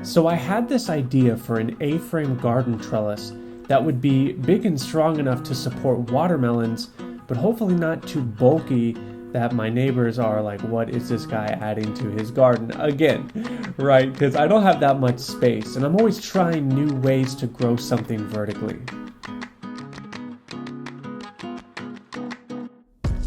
So I had this idea for an A-frame garden trellis that would be big and strong enough to support watermelons, but hopefully not too bulky that my neighbors are like, what is this guy adding to his garden again, right? Because I don't have that much space, and I'm always trying new ways to grow something vertically.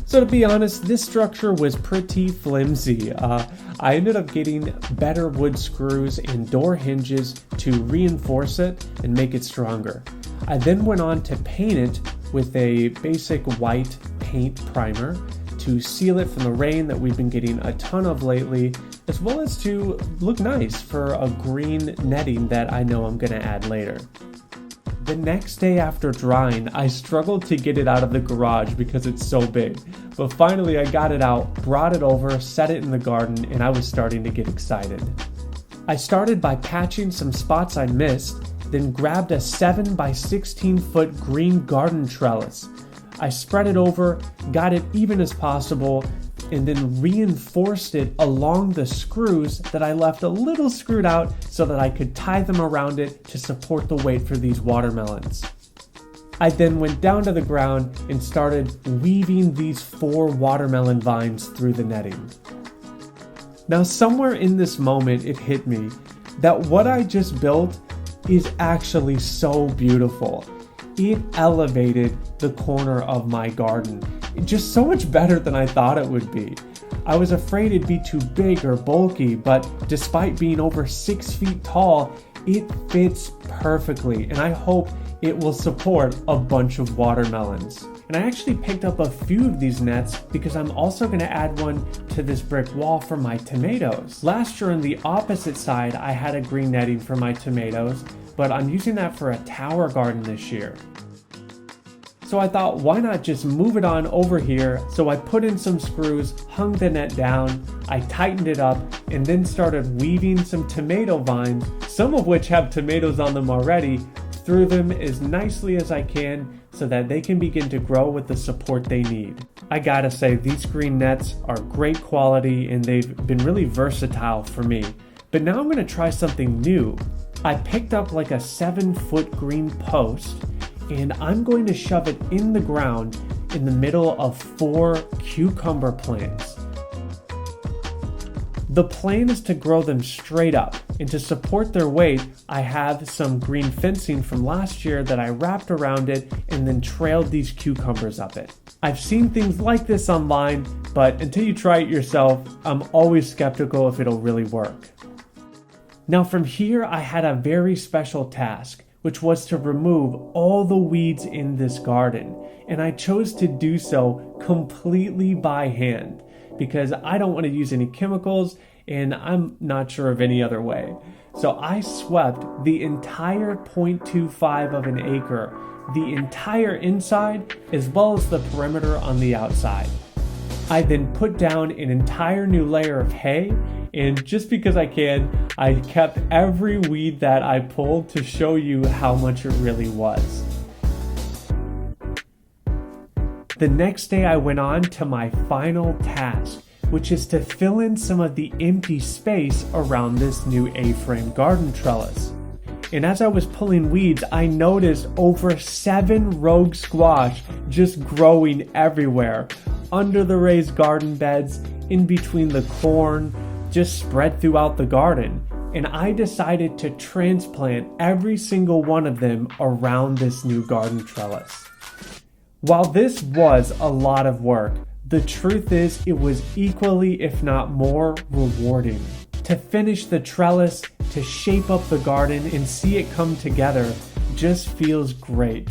So to be honest, this structure was pretty flimsy. I ended up getting better wood screws and door hinges to reinforce it and make it stronger. I then went on to paint it with a basic white paint primer to seal it from the rain that we've been getting a ton of lately, as well as to look nice for a green netting that I know I'm going to add later. The next day after drying, I struggled to get it out of the garage because it's so big. But finally I got it out, brought it over, set it in the garden, and I was starting to get excited. I started by patching some spots I missed, then grabbed a 7 by 16 foot green garden trellis. I spread it over, got it even as possible, and then reinforced it along the screws that I left a little screwed out so that I could tie them around it to support the weight for these watermelons. I then went down to the ground and started weaving these 4 watermelon vines through the netting. Now somewhere in this moment it hit me that what I just built is actually so beautiful. It elevated the corner of my garden, just so much better than I thought it would be. I was afraid it'd be too big or bulky, but despite being over 6 feet tall, it fits perfectly, and I hope it will support a bunch of watermelons. And I actually picked up a few of these nets because I'm also going to add one to this brick wall for my tomatoes. Last year on the opposite side, I had a green netting for my tomatoes, but I'm using that for a tower garden this year. So I thought, why not just move it on over here? So I put in some screws, hung the net down, I tightened it up, and then started weaving some tomato vines, some of which have tomatoes on them already, through them as nicely as I can so that they can begin to grow with the support they need. I gotta say, these green nets are great quality and they've been really versatile for me. But now I'm gonna try something new. I picked up like a 7-foot green post, and I'm going to shove it in the ground in the middle of 4 cucumber plants. The plan is to grow them straight up, and to support their weight, I have some green fencing from last year that I wrapped around it and then trailed these cucumbers up it. I've seen things like this online, but until you try it yourself, I'm always skeptical if it'll really work. Now from here, I had a very special task, which was to remove all the weeds in this garden. And I chose to do so completely by hand because I don't want to use any chemicals and I'm not sure of any other way. So I swept the entire 0.25 of an acre, the entire inside, as well as the perimeter on the outside. I then put down an entire new layer of hay, and just because I can, I kept every weed that I pulled to show you how much it really was. The next day I went on to my final task, which is to fill in some of the empty space around this new A-frame garden trellis. And as I was pulling weeds, I noticed over 7 rogue squash just growing everywhere, under the raised garden beds, in between the corn, just spread throughout the garden. And I decided to transplant every single one of them around this new garden trellis. While this was a lot of work, the truth is it was equally, if not more, rewarding. To finish the trellis, to shape up the garden and see it come together just feels great.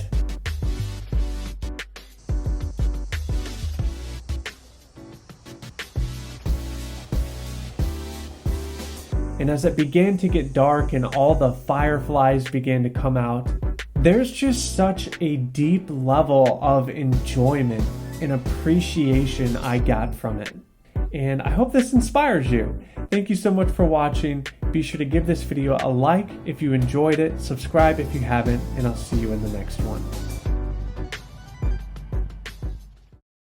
And as it began to get dark and all the fireflies began to come out, there's just such a deep level of enjoyment and appreciation I got from it. And I hope this inspires you. Thank you so much for watching. Be sure to give this video a like if you enjoyed it, subscribe if you haven't, and I'll see you in the next one.